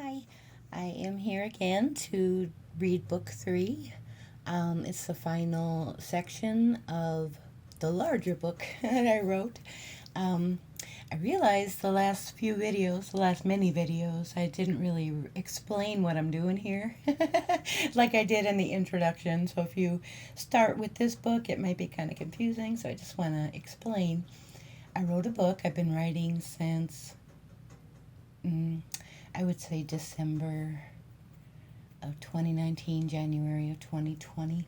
Hi, I am here again to read book 3. It's the final section of the larger book that I wrote. Um, I realized the last many videos, I didn't really explain what I'm doing here like I did in the introduction. So if you start with this book, it might be kind of confusing. So I just want to explain. I wrote a book I've been writing since I would say December of 2019, January of 2020.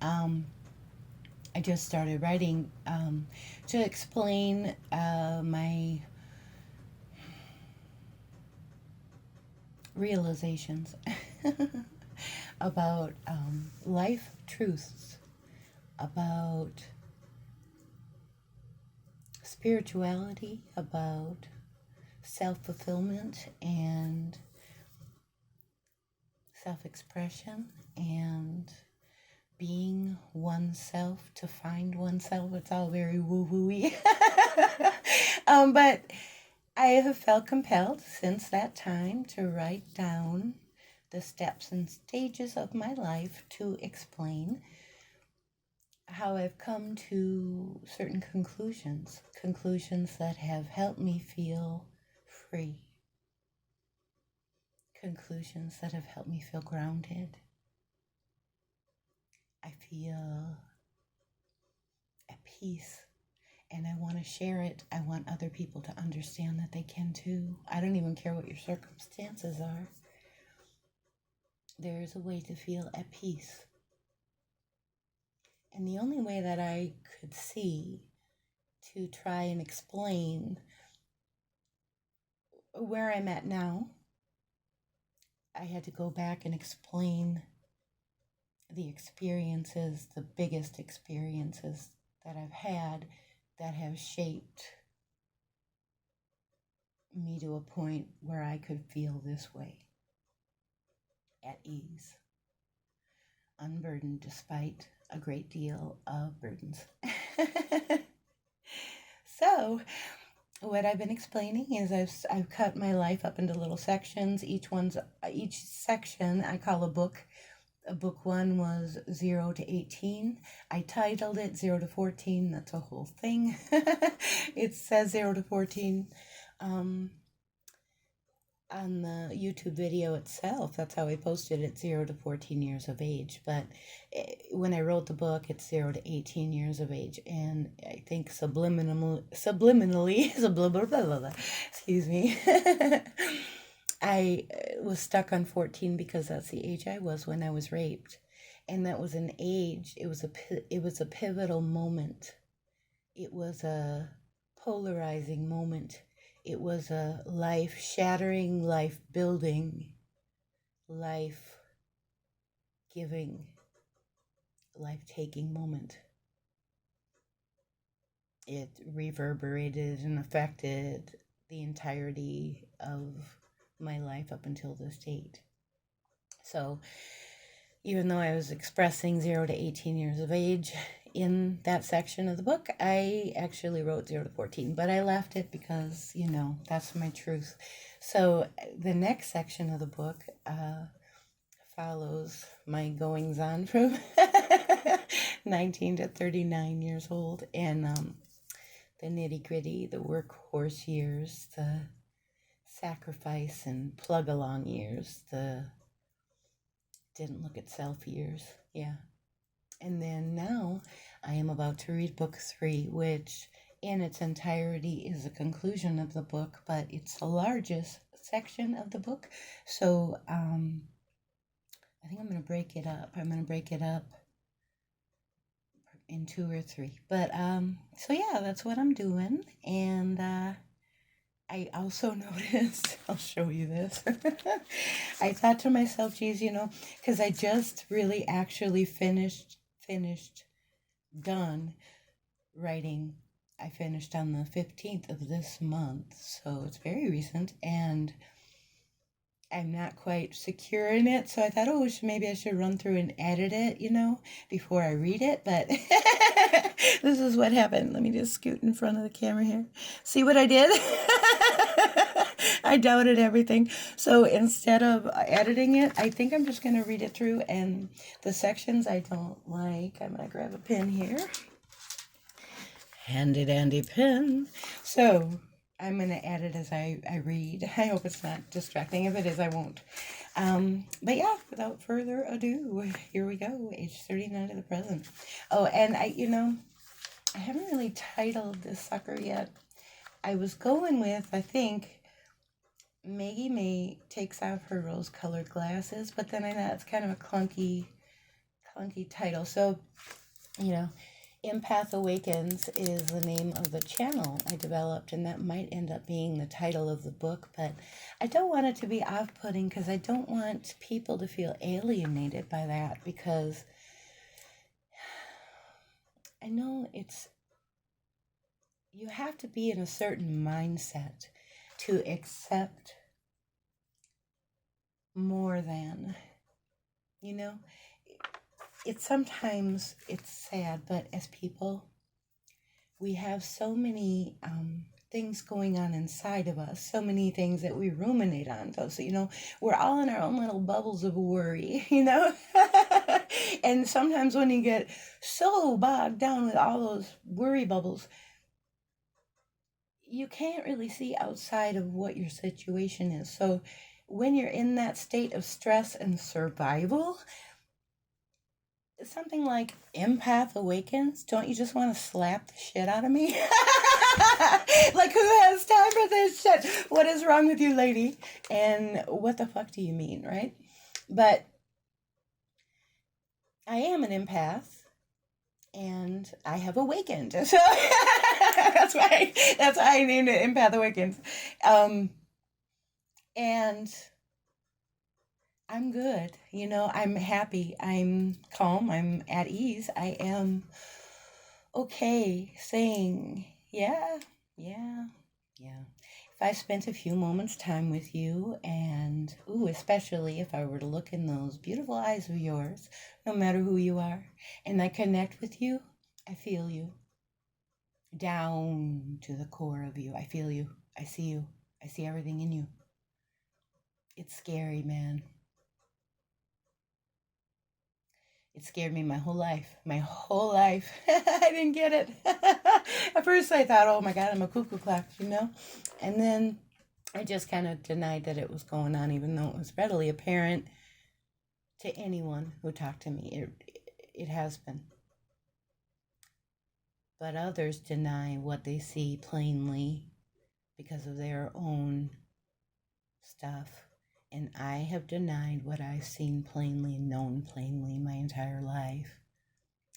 Um, I just started writing to explain my realizations about life truths, about spirituality, about self-fulfillment and self-expression and being oneself to find oneself. It's all very woo-woo-y. But I have felt compelled since that time to write down the steps and stages of my life to explain how I've come to certain conclusions that have helped me feel free, conclusions that have helped me feel grounded. I feel at peace, and I want to share it. I want other people to understand that they can too. I don't even care what your circumstances are. There is a way to feel at peace. And the only way that I could see to try and explain where I'm at now, I had to go back and explain the experiences, the biggest experiences that I've had that have shaped me to a point where I could feel this way, at ease, unburdened despite a great deal of burdens. So, what I've been explaining is I've cut my life up into little sections. Each section I call a book. Book 1 was 0 to 18. I titled it 0 to 14. That's a whole thing. It says 0 to 14 on the YouTube video itself. That's how I posted it, 0 to 14 years of age. But when I wrote the book, it's 0 to 18 years of age. And I think subliminally, excuse me, I was stuck on 14 because that's the age I was when I was raped. And that was an age, it was a pivotal moment. It was a polarizing moment. It was a life-shattering, life-building, life-giving, life-taking moment. It reverberated and affected the entirety of my life up until this date. So even though I was expressing 0 to 18 years of age in that section of the book, I actually wrote 0 to 14, but I left it because, that's my truth. So the next section of the book follows my goings on from 19 to 39 years old, and the nitty-gritty, the workhorse years, the sacrifice and plug-along years, the didn't look at self years. Yeah. And then now I am about to read book 3, which in its entirety is a conclusion of the book, but it's the largest section of the book. So I think I'm going to break it up. I'm going to break it up in 2 or 3. But so yeah, that's what I'm doing. And I also noticed, I'll show you this. I thought to myself, geez, because I just really actually done writing. I finished on the 15th of this month, so it's very recent, and I'm not quite secure in it, so I thought, maybe I should run through and edit it, before I read it, but this is what happened. Let me just scoot in front of the camera here. See what I did? I doubted everything. So instead of editing it, I think I'm just going to read it through, and the sections I don't like, I'm going to grab a pen here. Handy dandy pen. So I'm going to add it as I read. I hope it's not distracting. If it is, I won't. But yeah, without further ado, here we go. Age 39 to the present. Oh, and I haven't really titled this sucker yet. I was going with, I think, Maggie May takes off her rose-colored glasses, but then I know it's kind of a clunky title. So, Empath Awakens is the name of the channel I developed, and that might end up being the title of the book, but I don't want it to be off-putting because I don't want people to feel alienated by that, because I know you have to be in a certain mindset to accept more than, sometimes it's sad, but as people, we have so many things going on inside of us, so many things that we ruminate on. So, we're all in our own little bubbles of worry, And sometimes when you get so bogged down with all those worry bubbles, you can't really see outside of what your situation is. So when you're in that state of stress and survival, something like Empath Awakens, don't you just want to slap the shit out of me? Like, who has time for this shit? What is wrong with you, lady? And what the fuck do you mean, right? But I am an empath, and I have awakened. So that's why I named it Empath Awakens. And I'm good. I'm happy. I'm calm. I'm at ease. I am okay saying, yeah. If I spent a few moments time with you, and especially if I were to look in those beautiful eyes of yours, no matter who you are, and I connect with you, I feel you. Down to the core of you. I feel you. I see you. I see everything in you. It's scary, man. It scared me my whole life. I didn't get it. At first I thought, oh my God, I'm a cuckoo clock, And then I just kind of denied that it was going on, even though it was readily apparent to anyone who talked to me. It has been. But others deny what they see plainly because of their own stuff. And I have denied what I've seen plainly, known plainly my entire life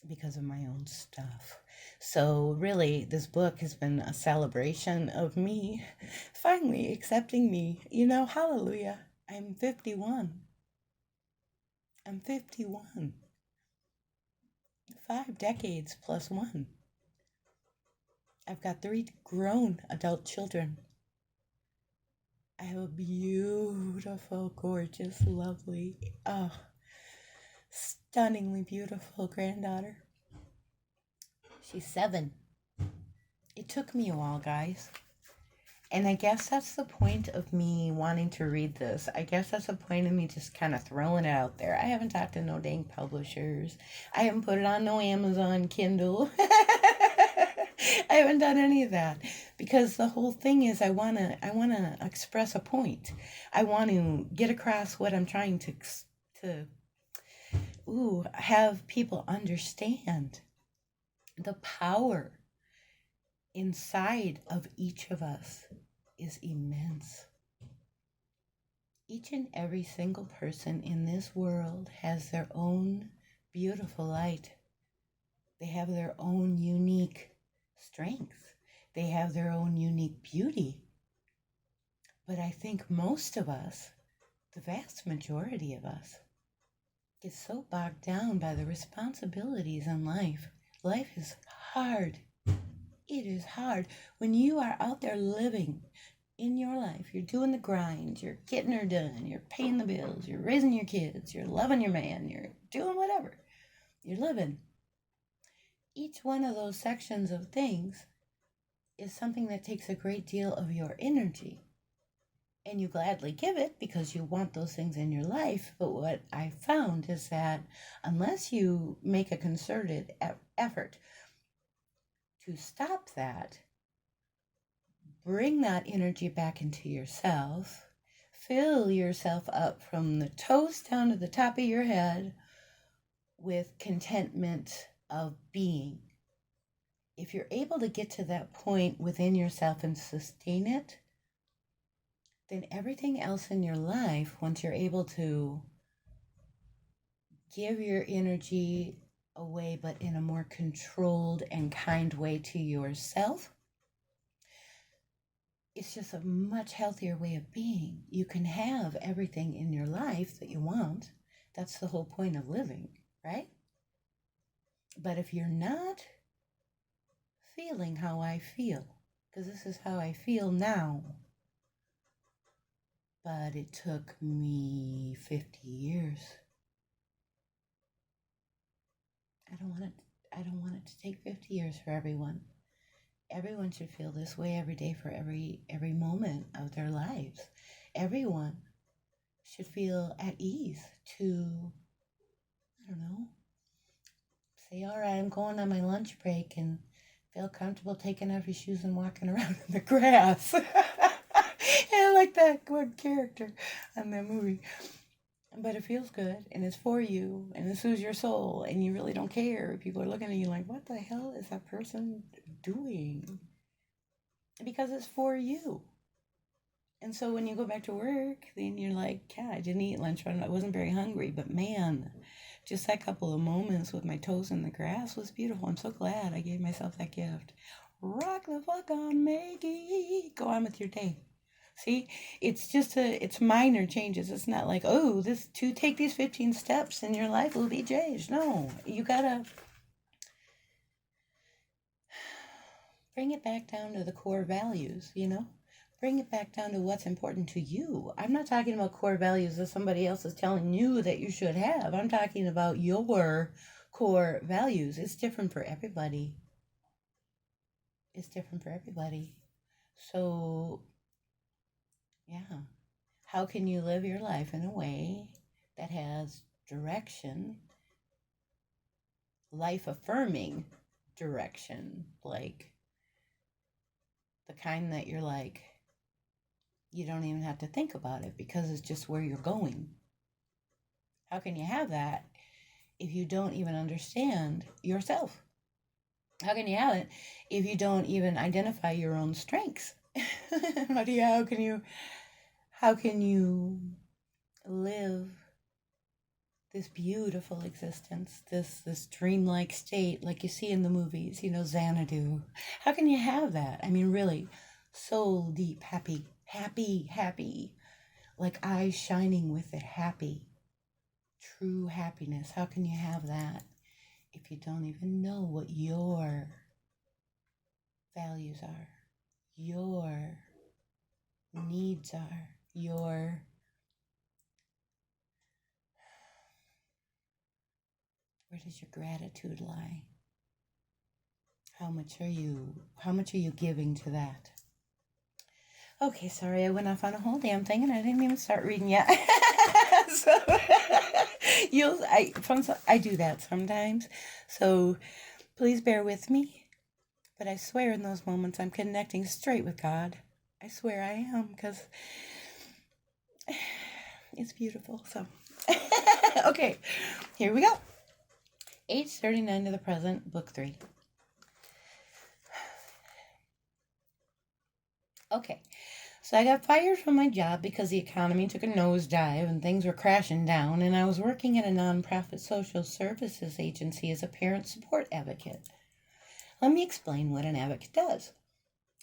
because of my own stuff. So really, this book has been a celebration of me finally accepting me. Hallelujah. I'm 51. 5 decades plus 1. I've got 3 grown adult children. I have a beautiful, gorgeous, lovely, stunningly beautiful granddaughter. She's 7. It took me a while, guys. And I guess that's the point of me wanting to read this. I guess that's the point of me just kind of throwing it out there. I haven't talked to no dang publishers. I haven't put it on no Amazon Kindle. I haven't done any of that, because the whole thing is I want to express a point. I want to get across what I'm trying to have people understand. The power inside of each of us is immense. Each and every single person in this world has their own beautiful light. They have their own unique strength. They have their own unique beauty. But I think most of us, the vast majority of us, get so bogged down by the responsibilities in life. Life is hard. It is hard. When you are out there living in your life, you're doing the grind, you're getting her done, you're paying the bills, you're raising your kids, you're loving your man, you're doing whatever. You're living. Each one of those sections of things is something that takes a great deal of your energy. And you gladly give it because you want those things in your life. But what I found is that unless you make a concerted effort to stop that, bring that energy back into yourself, fill yourself up from the toes down to the top of your head with contentment of being. If you're able to get to that point within yourself and sustain it, then everything else in your life, once you're able to give your energy away, but in a more controlled and kind way to yourself, it's just a much healthier way of being. You can have everything in your life that you want. That's the whole point of living, right? But if you're not feeling how I feel, because this is how I feel now, but it took me 50 years. I don't want it to take 50 years for everyone. Everyone should feel this way every day for every moment of their lives. Everyone should feel at ease to, I don't know, say, all right, I'm going on my lunch break and feel comfortable taking off your shoes and walking around in the grass. I like that one character on that movie. But it feels good, and it's for you, and it soothes your soul, and you really don't care. People are looking at you like, what the hell is that person doing? Because it's for you. And so when you go back to work, then you're like, yeah, I didn't eat lunch, I wasn't very hungry, but man, just that couple of moments with my toes in the grass was beautiful. I'm so glad I gave myself that gift. Rock the fuck on, Maggie. Go on with your day. See, it's minor changes. It's not like, oh, take these 15 steps and your life will be changed. No, you gotta bring it back down to the core values, Bring it back down to what's important to you. I'm not talking about core values that somebody else is telling you that you should have. I'm talking about your core values. It's different for everybody. So, yeah. How can you live your life in a way that has direction, life-affirming direction, like the kind that you're like, you don't even have to think about it because it's just where you're going? How can you have that if you don't even understand yourself? How can you have it if you don't even identify your own strengths? How can you live this beautiful existence, this dreamlike state like you see in the movies, Xanadu? How can you have that? I mean, really, soul deep, happy, like eyes shining with it, happy, true happiness. How can you have that if you don't even know what your values are, your needs are, where does your gratitude lie? How much are you giving to that? Okay, sorry, I went off on a whole damn thing and I didn't even start reading yet. So I do that sometimes. So please bear with me. But I swear in those moments I'm connecting straight with God. I swear I am, because it's beautiful. So okay, here we go. Age 39 to the present, book 3. Okay, so I got fired from my job because the economy took a nosedive and things were crashing down, and I was working at a nonprofit social services agency as a parent support advocate. Let me explain what an advocate does.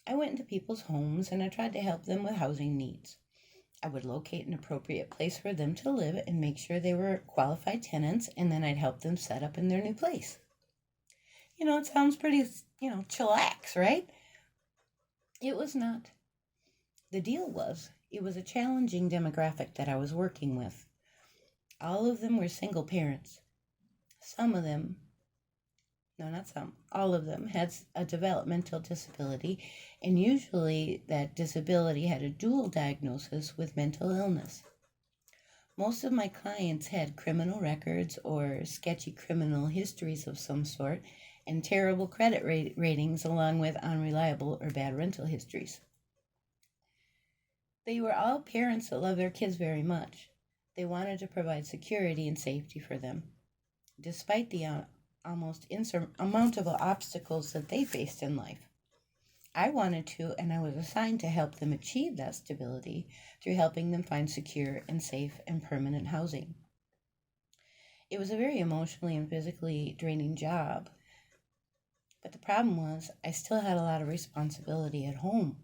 I went into people's homes and I tried to help them with housing needs. I would locate an appropriate place for them to live and make sure they were qualified tenants, and then I'd help them set up in their new place. It sounds pretty, chillax, right? It was not. The deal was, it was a challenging demographic that I was working with. All of them were single parents. Some of them no, not some, all of them had a developmental disability, and usually that disability had a dual diagnosis with mental illness. Most of my clients had criminal records or sketchy criminal histories of some sort, and terrible credit ratings along with unreliable or bad rental histories. They were all parents that loved their kids very much. They wanted to provide security and safety for them. Despite the almost insurmountable obstacles that they faced in life, I wanted to, and I was assigned to help them achieve that stability through helping them find secure and safe and permanent housing. It was a very emotionally and physically draining job, but the problem was I still had a lot of responsibility at home.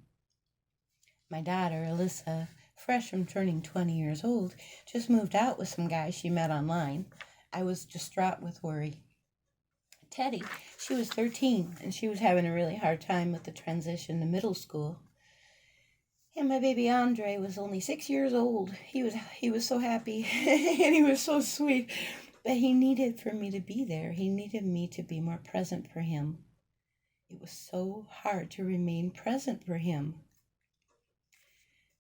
My daughter, Alyssa, fresh from turning 20 years old, just moved out with some guy she met online. I was distraught with worry. Teddy, she was 13, and she was having a really hard time with the transition to middle school. And my baby Andre was only 6 years old. He was so happy, and he was so sweet, but he needed for me to be there. He needed me to be more present for him. It was so hard to remain present for him.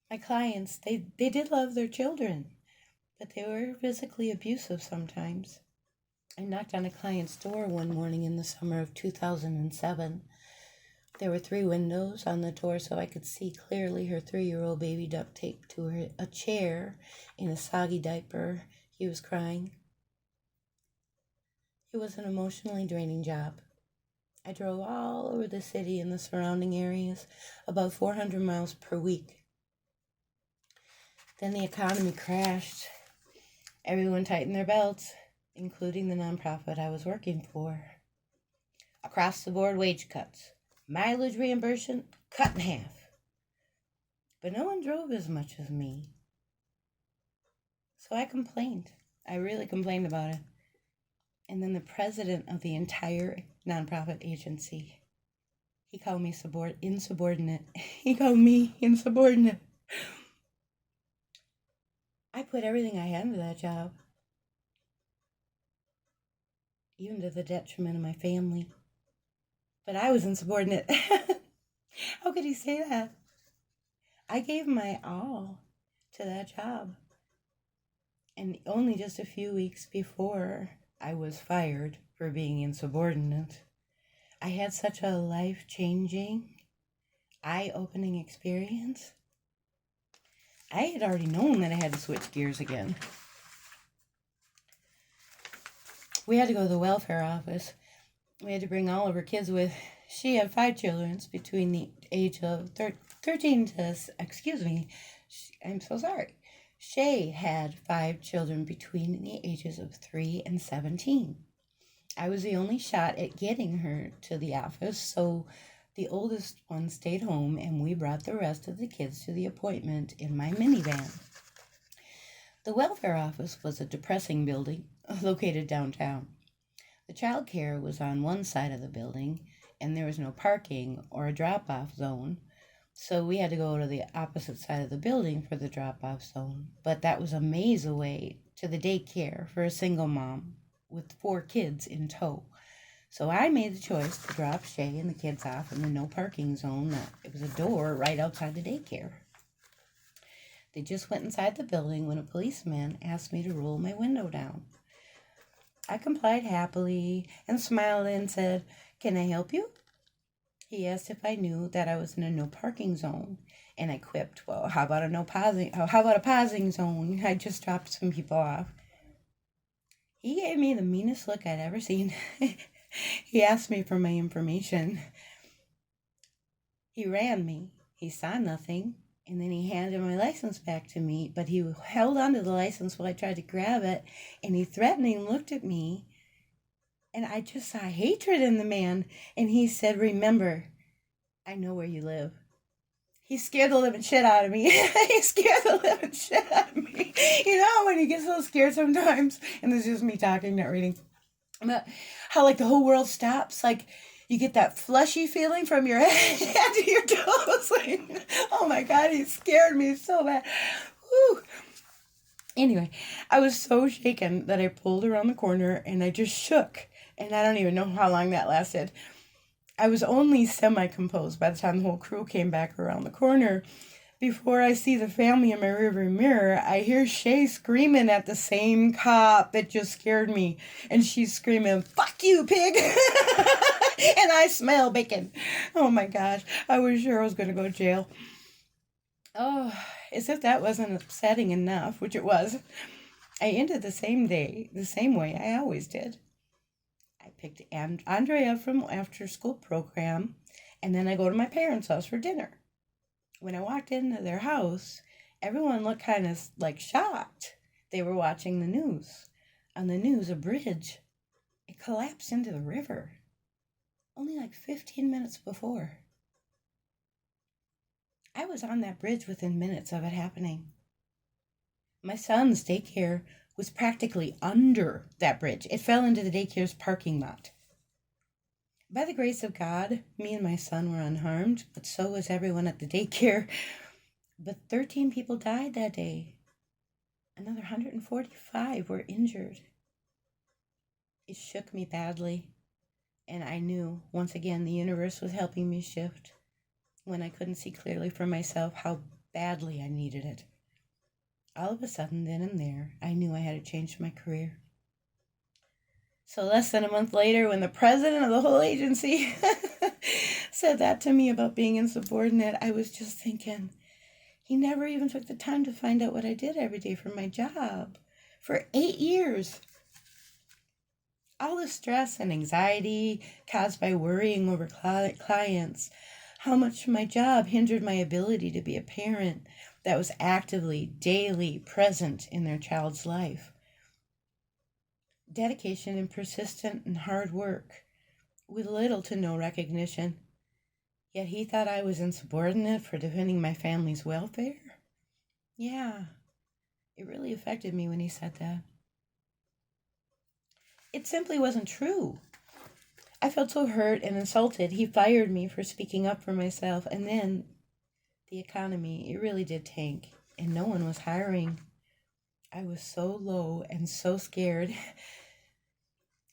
My clients, they did love their children, but they were physically abusive sometimes. I knocked on a client's door one morning in the summer of 2007. There were 3 windows on the door so I could see clearly her 3-year-old baby duct taped to a chair in a soggy diaper. He was crying. It was an emotionally draining job. I drove all over the city and the surrounding areas, about 400 miles per week. Then the economy crashed. Everyone tightened their belts, including the nonprofit I was working for. Across-the-board wage cuts, mileage reimbursement cut in half. But no one drove as much as me. So I complained. I really complained about it. And then the president of the entire nonprofit agency, he called me insubordinate. He called me insubordinate. I put everything I had into that job, even to the detriment of my family. But I was insubordinate. How could he say that? I gave my all to that job. And only just a few weeks before I was fired for being insubordinate, I had such a life-changing, eye-opening experience. I had already known that I had to switch gears again. We had to go to the welfare office. We had to bring all of her kids with. She had 5 children between the age of 13 to, I'm so sorry. Shay had 5 children between the ages of 3 and 17. I was the only shot at getting her to the office, so the oldest one stayed home, and we brought the rest of the kids to the appointment in my minivan. The welfare office was a depressing building located downtown. The child care was on one side of the building, and there was no parking or a drop-off zone, so we had to go to the opposite side of the building for the drop-off zone. But that was a maze away to the daycare for a single mom with 4 kids in tow. So I made the choice to drop Shay and the kids off in the no parking zone. It was a door right outside the daycare. They just went inside the building when a policeman asked me to roll my window down. I complied happily and smiled and said, "Can I help you?" He asked if I knew that I was in a no parking zone, and I quipped, "Well, how about a pausing zone? I just dropped some people off." He gave me the meanest look I'd ever seen. He asked me for my information. He ran me. He saw nothing, and then he handed my license back to me, but he held onto the license while I tried to grab it, and he threatening looked at me, and I just saw hatred in the man, and he said, "Remember, I know where you live." He scared the living shit out of me. He scared the living shit out of me. You know when you get so scared sometimes, and this is just me talking, not reading, but how like the whole world stops, like you get that fleshy feeling from your head to your toes. Like, oh my God, he scared me so bad. Whew. Anyway, I was so shaken that I pulled around the corner and I just shook. And I don't even know how long that lasted. I was only semi-composed by the time the whole crew came back around the corner. Before I see the family in my rearview mirror, I hear Shay screaming at the same cop that just scared me. And she's screaming, "Fuck you, pig!" And I smell bacon. Oh my gosh. I was sure I was going to go to jail. Oh, as if that wasn't upsetting enough, which it was, I ended the same day, the same way I always did. I picked Andre up from after school program, and then I go to my parents' house for dinner. When I walked into their house, everyone looked kind of like shocked. They were watching the news. On the news, a bridge, it collapsed into the river. Only like 15 minutes before. I was on that bridge within minutes of it happening. My son's daycare was practically under that bridge. It fell into the daycare's parking lot. By the grace of God, me and my son were unharmed, but so was everyone at the daycare. But 13 people died that day. Another 145 were injured. It shook me badly, and I knew, once again, the universe was helping me shift when I couldn't see clearly for myself how badly I needed it. All of a sudden, then and there, I knew I had to change my career. So less than a month later, when the president of the whole agency said that to me about being insubordinate, I was just thinking, he never even took the time to find out what I did every day for my job. For 8 years. All the stress and anxiety caused by worrying over clients, how much my job hindered my ability to be a parent that was actively, daily present in their child's life. Dedication and persistent and hard work, with little to no recognition. Yet he thought I was insubordinate for defending my family's welfare? Yeah, it really affected me when he said that. It simply wasn't true. I felt so hurt and insulted. He fired me for speaking up for myself, and then the economy, it really did tank, and no one was hiring. I was so low and so scared.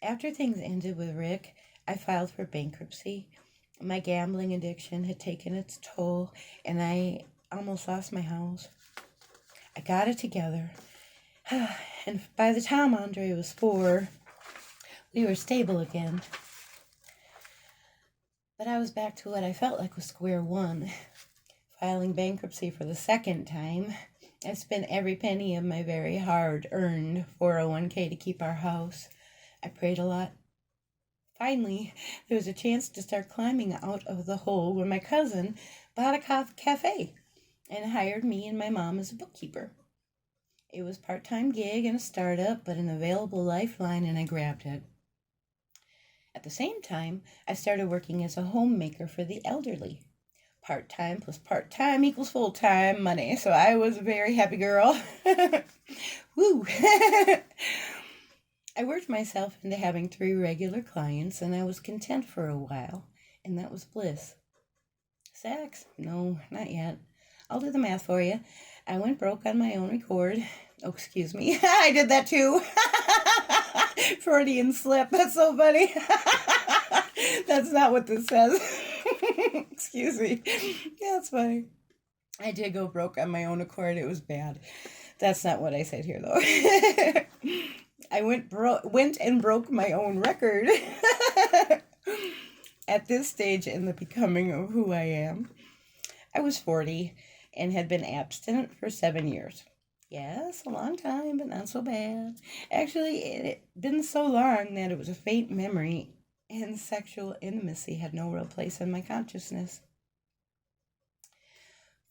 After things ended with Rick, I filed for bankruptcy. My gambling addiction had taken its toll, and I almost lost my house. I got it together, and by the time Andre was 4, we were stable again. But I was back to what I felt like was square one. Filing bankruptcy for the second time, I spent every penny of my very hard-earned 401k to keep our house. I prayed a lot. Finally, there was a chance to start climbing out of the hole when my cousin bought a cafe and hired me and my mom as a bookkeeper. It was a part-time gig and a startup, but an available lifeline, and I grabbed it. At the same time, I started working as a homemaker for the elderly. Part-time plus part-time equals full-time money, so I was a very happy girl. Woo! I worked myself into having 3 regular clients, and I was content for a while, and that was bliss. Sex? No, not yet. I'll do the math for you. I went broke on my own record. Oh, excuse me. I did that too. Freudian slip. That's so funny. That's not what this says. Excuse me. That's funny. I did go broke on my own accord. It was bad. That's not what I said here, though. I went and broke my own record. At this stage in the becoming of who I am, I was 40 and had been abstinent for 7 years. Yes, a long time, but not so bad. Actually, it had been so long that it was a faint memory, and sexual intimacy had no real place in my consciousness.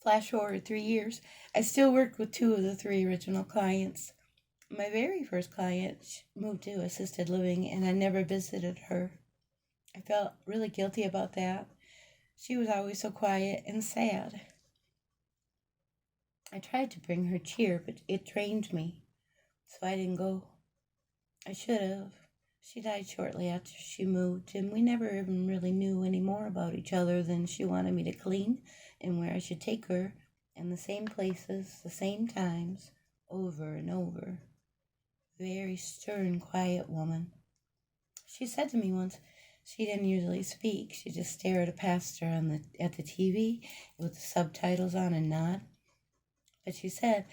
Flash forward 3 years, I still worked with 2 of the 3 original clients. My very first client moved to assisted living, and I never visited her. I felt really guilty about that. She was always so quiet and sad. I tried to bring her cheer, but it drained me, so I didn't go. I should have. She died shortly after she moved, and we never even really knew any more about each other than she wanted me to clean and where I should take her, in the same places, the same times, over and over. Very stern, quiet woman. She said to me once, she didn't usually speak. She just stare at a pastor at the TV with the subtitles on and nod. But she said,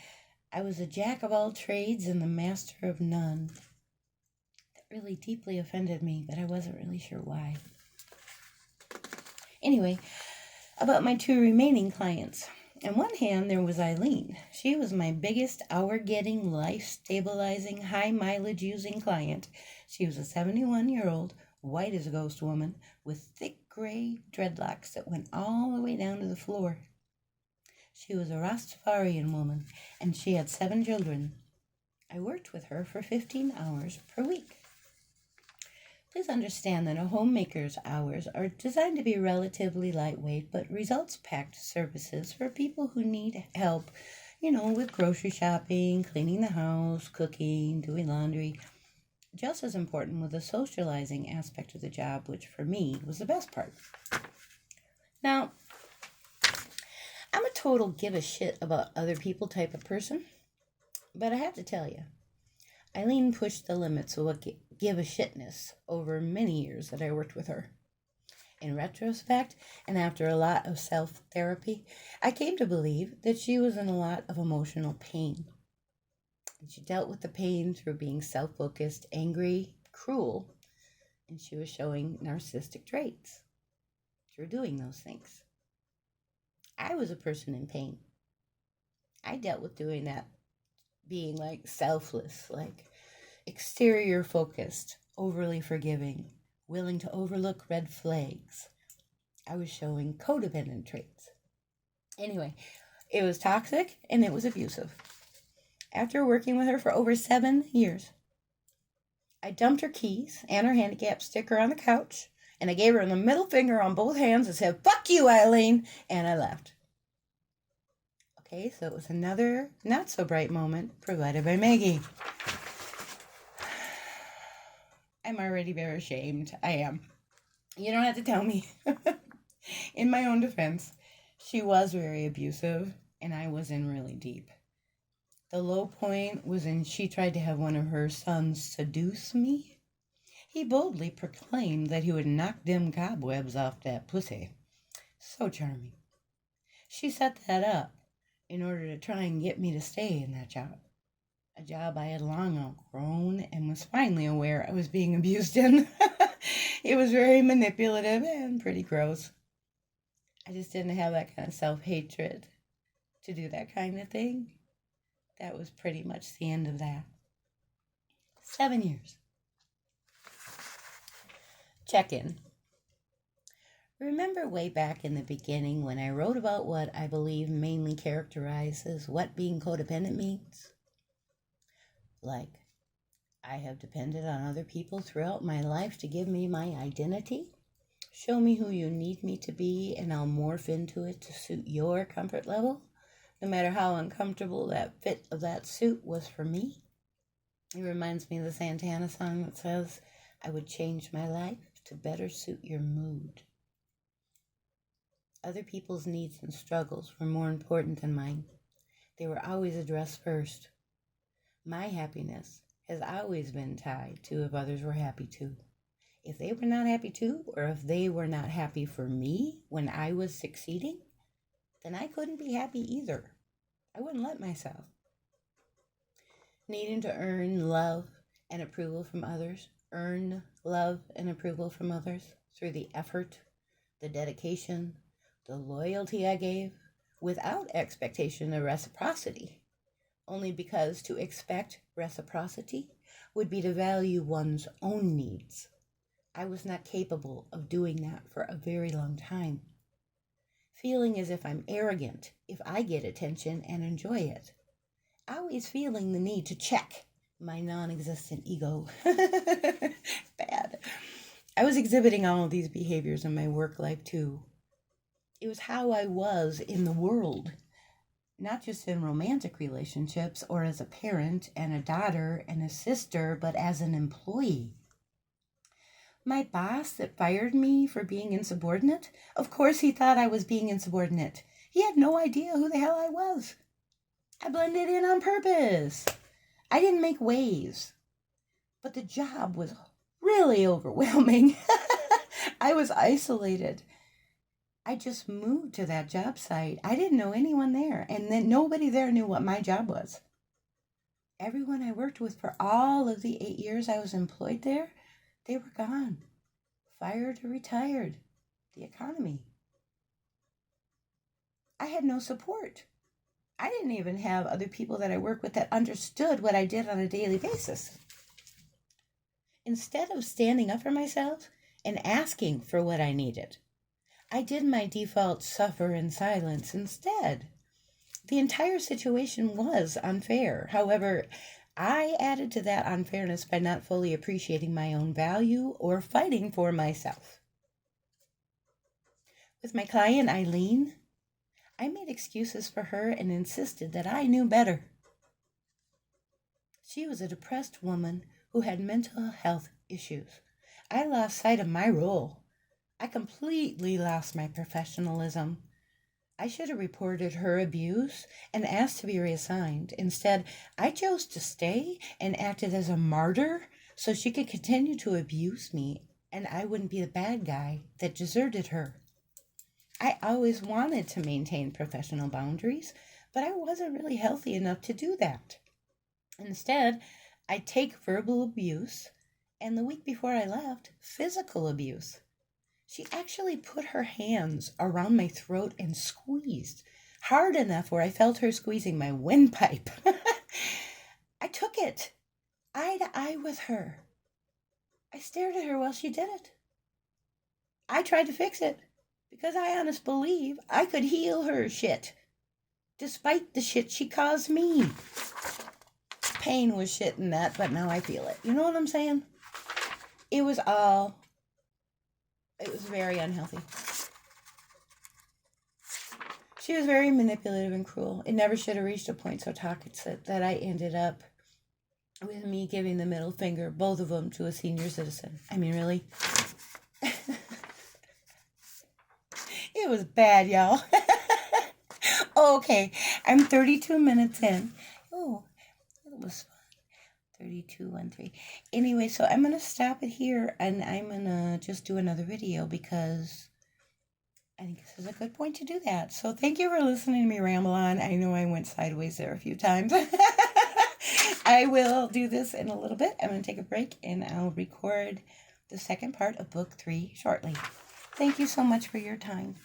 I was a jack of all trades and the master of none. That really deeply offended me, but I wasn't really sure why. Anyway, about my two remaining clients. On one hand, there was Eileen. She was my biggest hour-getting, life-stabilizing, high-mileage-using client. She was a 71-year-old, white as a ghost woman, with thick gray dreadlocks that went all the way down to the floor. She was a Rastafarian woman, and she had 7 children. I worked with her for 15 hours per week. Please understand that a homemaker's hours are designed to be relatively lightweight but results-packed services for people who need help, with grocery shopping, cleaning the house, cooking, doing laundry. Just as important was the socializing aspect of the job, which for me was the best part. Now, I'm a total give a shit about other people type of person, but I have to tell you, Eileen pushed the limits of what give a shitness over many years that I worked with her. In retrospect, and after a lot of self-therapy, I came to believe that she was in a lot of emotional pain. And she dealt with the pain through being self-focused, angry, cruel, and she was showing narcissistic traits through doing those things. I was a person in pain. I dealt with doing that, being like selfless, like exterior focused, overly forgiving, willing to overlook red flags. I was showing codependent traits. Anyway, it was toxic and it was abusive. After working with her for over 7 years, I dumped her keys and her handicap sticker on the couch, and I gave her the middle finger on both hands and said, "Fuck you, Eileen," and I left. Okay, so it was another not-so-bright moment provided by Maggie. I'm already very ashamed. I am. You don't have to tell me. In my own defense, she was very abusive, and I was in really deep. The low point was when she tried to have one of her sons seduce me. He boldly proclaimed that he would knock them cobwebs off that pussy. So charming. She set that up in order to try and get me to stay in that job. A job I had long outgrown and was finally aware I was being abused in. It was very manipulative and pretty gross. I just didn't have that kind of self-hatred to do that kind of thing. That was pretty much the end of that. 7 years. Check-in. Remember way back in the beginning when I wrote about what I believe mainly characterizes what being codependent means? Like, I have depended on other people throughout my life to give me my identity. Show me who you need me to be, and I'll morph into it to suit your comfort level, no matter how uncomfortable that fit of that suit was for me. It reminds me of the Santana song that says, I would change my life to better suit your mood. Other people's needs and struggles were more important than mine. They were always addressed first. My happiness has always been tied to if others were happy too. If they were not happy too, or if they were not happy for me when I was succeeding, then I couldn't be happy either. I wouldn't let myself. Needing to earn love and approval from others, through the effort, the dedication, the loyalty I gave, without expectation of reciprocity. Only because to expect reciprocity would be to value one's own needs. I was not capable of doing that for a very long time. Feeling as if I'm arrogant if I get attention and enjoy it. Always feeling the need to check my non-existent ego. Bad. I was exhibiting all of these behaviors in my work life too. It was how I was in the world. Not just in romantic relationships or as a parent and a daughter and a sister, but as an employee. My boss that fired me for being insubordinate, of course he thought I was being insubordinate. He had no idea who the hell I was. I blended in on purpose. I didn't make waves. But the job was really overwhelming. I was isolated. I just moved to that job site. I didn't know anyone there, and then nobody there knew what my job was. Everyone I worked with for all of the 8 years I was employed there, they were gone, fired or retired. The economy. I had no support. I didn't even have other people that I worked with that understood what I did on a daily basis. Instead of standing up for myself and asking for what I needed, I did my default suffer in silence instead. The entire situation was unfair. However, I added to that unfairness by not fully appreciating my own value or fighting for myself. With my client Eileen, I made excuses for her and insisted that I knew better. She was a depressed woman who had mental health issues. I lost sight of my role. I completely lost my professionalism. I should have reported her abuse and asked to be reassigned. Instead, I chose to stay and acted as a martyr so she could continue to abuse me and I wouldn't be the bad guy that deserted her. I always wanted to maintain professional boundaries, but I wasn't really healthy enough to do that. Instead, I'd take verbal abuse and the week before I left, physical abuse. She actually put her hands around my throat and squeezed hard enough where I felt her squeezing my windpipe. I took it eye to eye with her. I stared at her while she did it. I tried to fix it because I honestly believe I could heal her shit, despite the shit she caused me. Pain was shit in that, but now I feel it. You know what I'm saying? It was very unhealthy. She was very manipulative and cruel. It never should have reached a point so toxic that I ended up with me giving the middle finger, both of them, to a senior citizen. I mean, really? It was bad, y'all. Okay, I'm 32 minutes in. Oh, it was fun. 32:13. Anyway, so I'm going to stop it here and I'm going to just do another video because I think this is a good point to do that. So thank you for listening to me ramble on. I know I went sideways there a few times. I will do this in a little bit. I'm going to take a break and I'll record the second part of book 3 shortly. Thank you so much for your time.